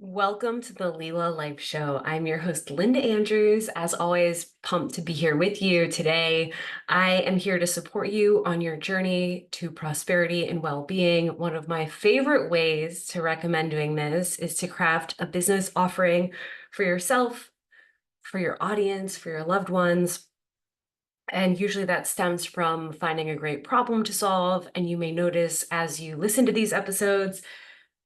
Welcome to the Lila Life Show. I'm your host, Linda Andrews. As always, pumped to be here with you today. I am here to support you on your journey to prosperity and well-being. One of my favorite ways to recommend doing this is to craft a business offering for yourself, for your audience, for your loved ones. And usually that stems from finding a great problem to solve. And you may notice as you listen to these episodes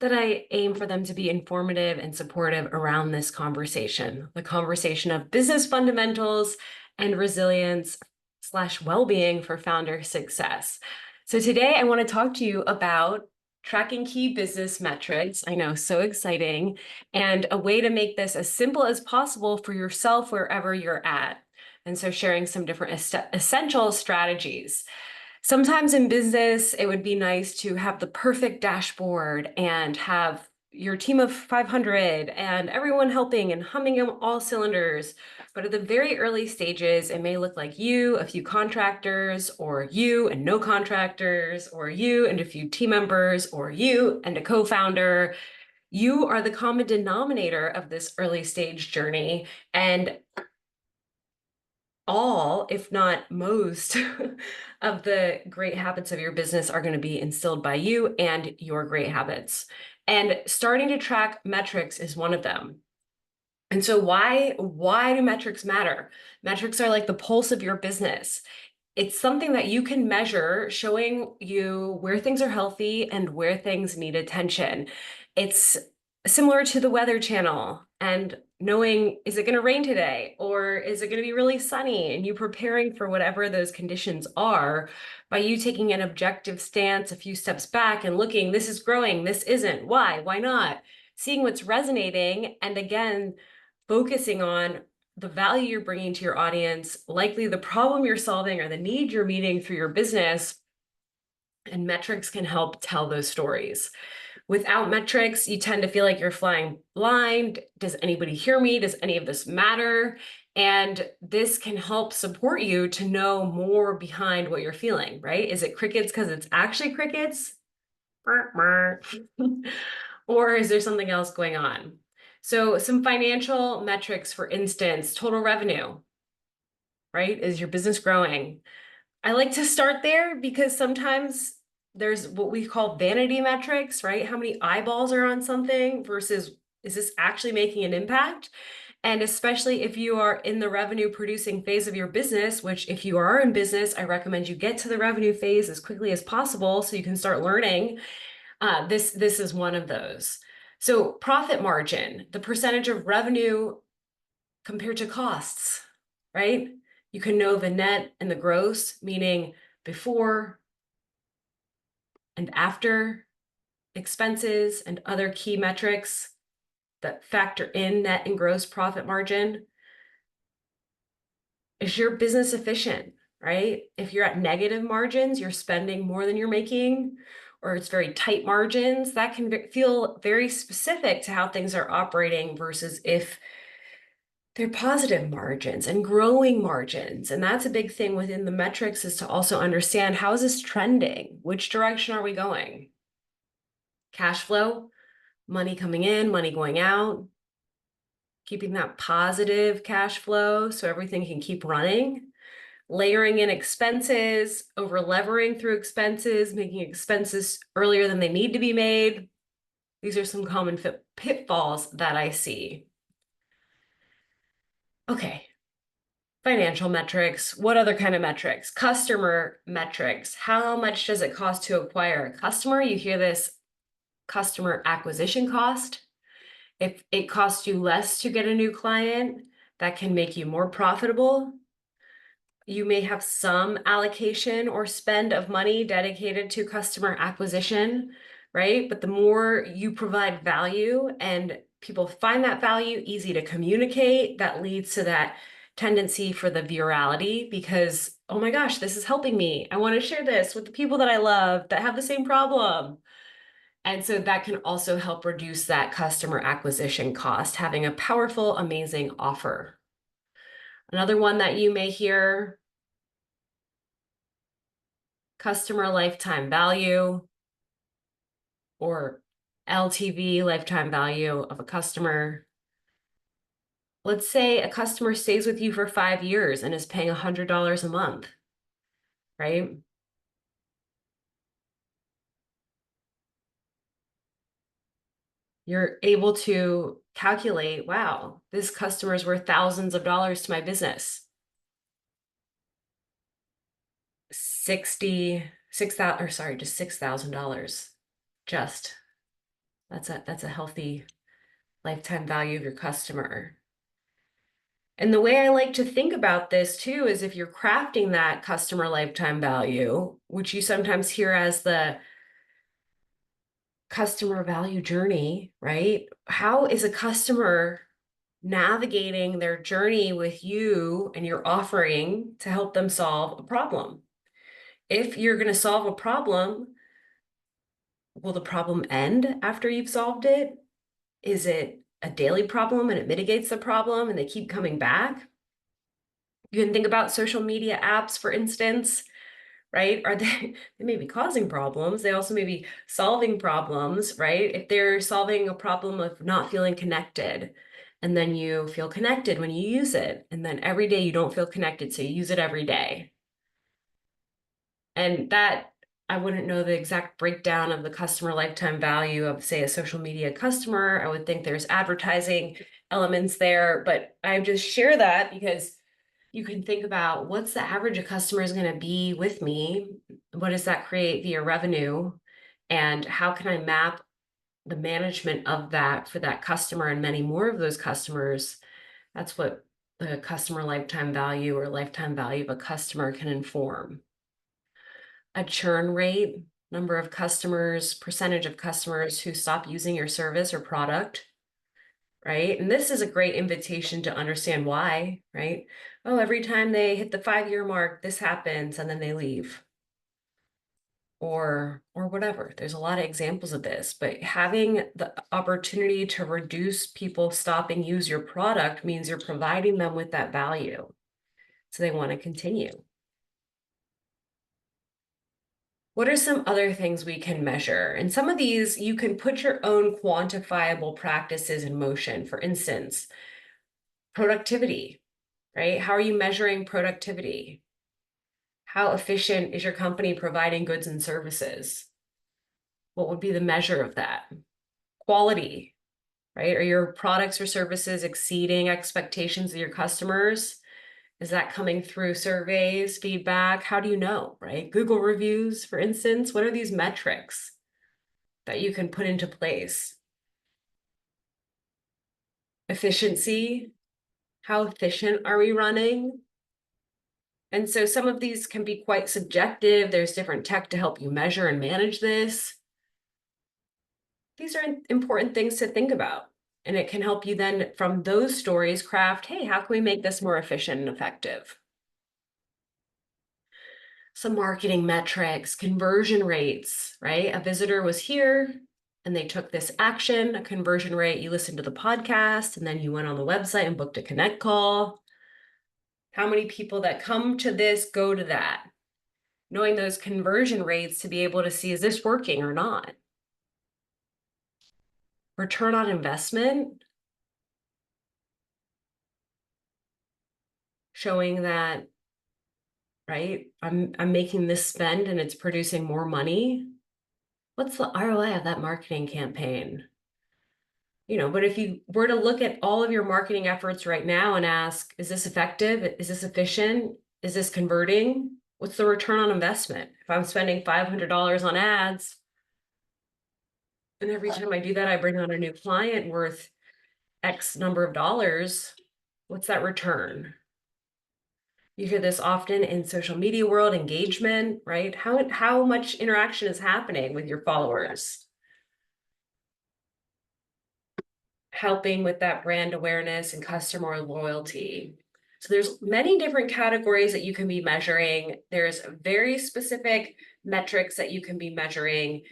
that I aim for them to be informative and supportive around this conversation, the conversation of business fundamentals and resilience slash well-being for founder success. So today I want to talk to you about tracking key business metrics. I know, so exciting, and a way to make this as simple as possible for yourself wherever you're at. And so sharing some different essential strategies. Sometimes in business, it would be nice to have the perfect dashboard and have your team of 500 and everyone helping and humming on all cylinders. But at the very early stages, it may look like you, a few contractors, or you and no contractors, or you and a few team members, or you and a co-founder. You are the common denominator of this early stage journey. And all, if not most, of the great habits of your business are going to be instilled by you and your great habits. And starting to track metrics is one of them. And so why do metrics matter? Metrics are like the pulse of your business. It's something that you can measure, showing you where things are healthy and where things need attention. It's similar to the Weather Channel and knowing, is it going to rain today or is it going to be really sunny? And you preparing for whatever those conditions are by you taking an objective stance a few steps back and looking, this is growing, this isn't. Why not? Seeing what's resonating and again, focusing on the value you're bringing to your audience, likely the problem you're solving or the need you're meeting through your business, and metrics can help tell those stories. Without metrics, you tend to feel like you're flying blind. Does anybody hear me? Does any of this matter? And this can help support you to know more behind what you're feeling, right? Is it crickets because it's actually crickets? Or is there something else going on? So some financial metrics, for instance, total revenue, right? Is your business growing? I like to start there because sometimes there's what we call vanity metrics, right? How many eyeballs are on something versus is this actually making an impact? And especially if you are in the revenue producing phase of your business, which if you are in business, I recommend you get to the revenue phase as quickly as possible so you can start learning. This is one of those. So profit margin, the percentage of revenue compared to costs, right? You can know the net and the gross, meaning before and after expenses and other key metrics that factor in net and gross profit margin. Is your business efficient, right? If you're at negative margins, you're spending more than you're making, or it's very tight margins, that can feel very specific to how things are operating versus if they're positive margins and growing margins. And that's a big thing within the metrics, is to also understand, how is this trending? Which direction are we going? Cash flow, money coming in, money going out, keeping that positive cash flow so everything can keep running. Layering in expenses, over levering through expenses, making expenses earlier than they need to be made. These are some common pitfalls that I see. Okay, financial metrics. What other kind of metrics? Customer metrics. How much does it cost to acquire a customer? You hear this customer acquisition cost. If it costs you less to get a new client, that can make you more profitable. You may have some allocation or spend of money dedicated to customer acquisition, right? But the more you provide value and people find that value easy to communicate, that leads to that tendency for the virality because, oh my gosh, this is helping me. I want to share this with the people that I love that have the same problem. And so that can also help reduce that customer acquisition cost, having a powerful, amazing offer. Another one that you may hear, customer lifetime value, or LTV, lifetime value of a customer. Let's say a customer stays with you for 5 years and is paying $100 a month, right? You're able to calculate, wow, this customer is worth thousands of dollars to my business. 66,000, or sorry, just $6,000. Just that's a healthy lifetime value of your customer. And the way I like to think about this too is if you're crafting that customer lifetime value, which you sometimes hear as the customer value journey, right? How is a customer navigating their journey with you and your offering to help them solve a problem? If you're going to solve a problem, will the problem end after you've solved it? Is it a daily problem and it mitigates the problem and they keep coming back? You can think about social media apps, for instance, right? They may be causing problems. They also may be solving problems, right? If they're solving a problem of not feeling connected, and then you feel connected when you use it, and then every day you don't feel connected, so you use it every day. And that, I wouldn't know the exact breakdown of the customer lifetime value of, say, a social media customer. I would think there's advertising elements there, but I just share that because you can think about what's the average a customer is going to be with me? What does that create via revenue? And how can I map the management of that for that customer and many more of those customers? That's what the customer lifetime value or lifetime value of a customer can inform. A churn rate, number of customers, percentage of customers who stop using your service or product, right? And this is a great invitation to understand why, right? Oh, every time they hit the 5-year mark, this happens, and then they leave. Or whatever. There's a lot of examples of this, but having the opportunity to reduce people stopping use your product means you're providing them with that value. So they want to continue. What are some other things we can measure? And some of these, you can put your own quantifiable practices in motion. For instance, productivity, right? How are you measuring productivity? How efficient is your company providing goods and services? What would be the measure of that? Quality, right? Are your products or services exceeding expectations of your customers? Is that coming through surveys, feedback? How do you know, right? Google reviews, for instance, what are these metrics that you can put into place? Efficiency, how efficient are we running? And so some of these can be quite subjective. There's different tech to help you measure and manage this. These are important things to think about. And it can help you then, from those stories, craft, hey, how can we make this more efficient and effective? Some marketing metrics, conversion rates, right? A visitor was here and they took this action, a conversion rate. You listened to the podcast and then you went on the website and booked a connect call. How many people that come to this go to that? Knowing those conversion rates to be able to see, is this working or not? Return on investment, showing that, right, I'm making this spend and it's producing more money. What's the ROI of that marketing campaign? But if you were to look at all of your marketing efforts right now and ask, is this effective? Is this efficient? Is this converting? What's the return on investment? If I'm spending $500 on ads, and every time I do that, I bring on a new client worth X number of dollars, what's that return? You hear this often in social media world, engagement, right? How much interaction is happening with your followers? Helping with that brand awareness and customer loyalty. So there's many different categories that you can be measuring. There's very specific metrics that you can be measuring.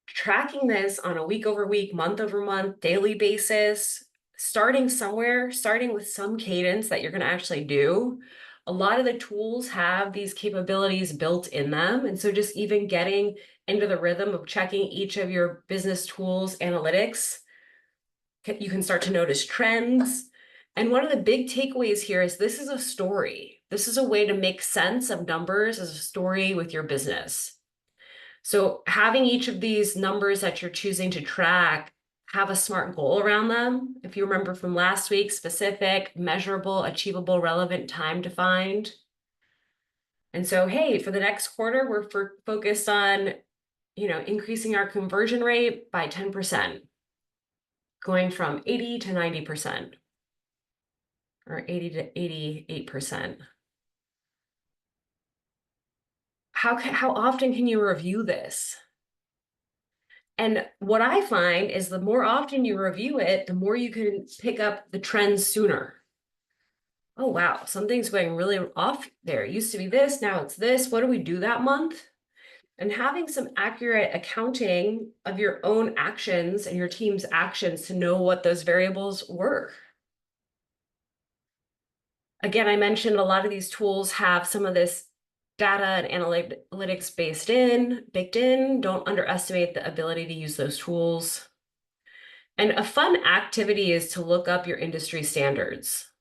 Tracking this on a week over week, month over month, daily basis, starting somewhere, starting with some cadence that you're going to actually do. A lot of the tools have these capabilities built in them. And so just even getting into the rhythm of checking each of your business tools analytics, you can start to notice trends. And one of the big takeaways here is this is a story. This is a way to make sense of numbers as a story with your business. So having each of these numbers that you're choosing to track have a smart goal around them. If you remember from last week, specific, measurable, achievable, relevant, time defined. And so, hey, for the next quarter, we're focused on, increasing our conversion rate by 10%, going from 80 to 90%, or 80 to 88%. How often can you review this? And what I find is the more often you review it, the more you can pick up the trends sooner. Oh, wow, something's going really off there. It used to be this, now it's this. What do we do that month? And having some accurate accounting of your own actions and your team's actions to know what those variables were. Again, I mentioned a lot of these tools have some of this data and analytics baked in. Don't underestimate the ability to use those tools. And a fun activity is to look up your industry standards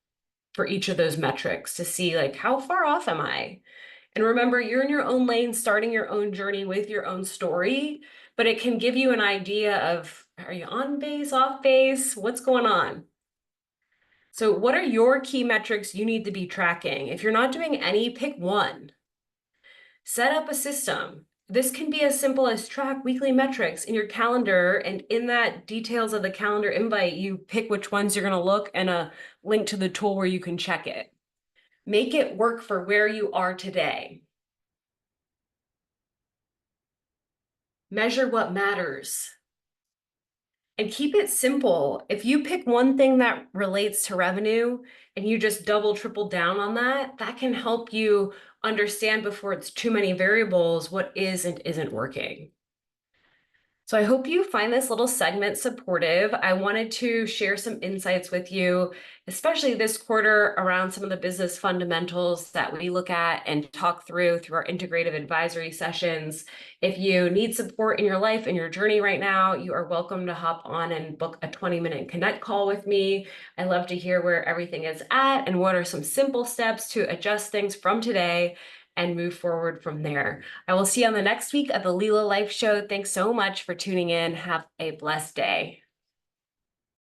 for each of those metrics to see like, how far off am I? And remember, you're in your own lane, starting your own journey with your own story, but it can give you an idea of, are you on base, off base? What's going on? So what are your key metrics you need to be tracking? If you're not doing any, pick one. Set up a system. This can be as simple as track weekly metrics in your calendar, and in that details of the calendar invite, you pick which ones you're going to look and a link to the tool where you can check it. Make it work for where you are today. Measure what matters. And keep it simple. If you pick one thing that relates to revenue and you just double, triple down on that, that can help you understand before it's too many variables what is and isn't working. So I hope you find this little segment supportive. I wanted to share some insights with you, especially this quarter around some of the business fundamentals that we look at and talk through our integrative advisory sessions. If you need support in your life and your journey right now, you are welcome to hop on and book a 20-minute connect call with me. I love to hear where everything is at and what are some simple steps to adjust things from today and move forward from there. I will see you on the next week of the Lila Life Show. Thanks so much for tuning in. Have a blessed day.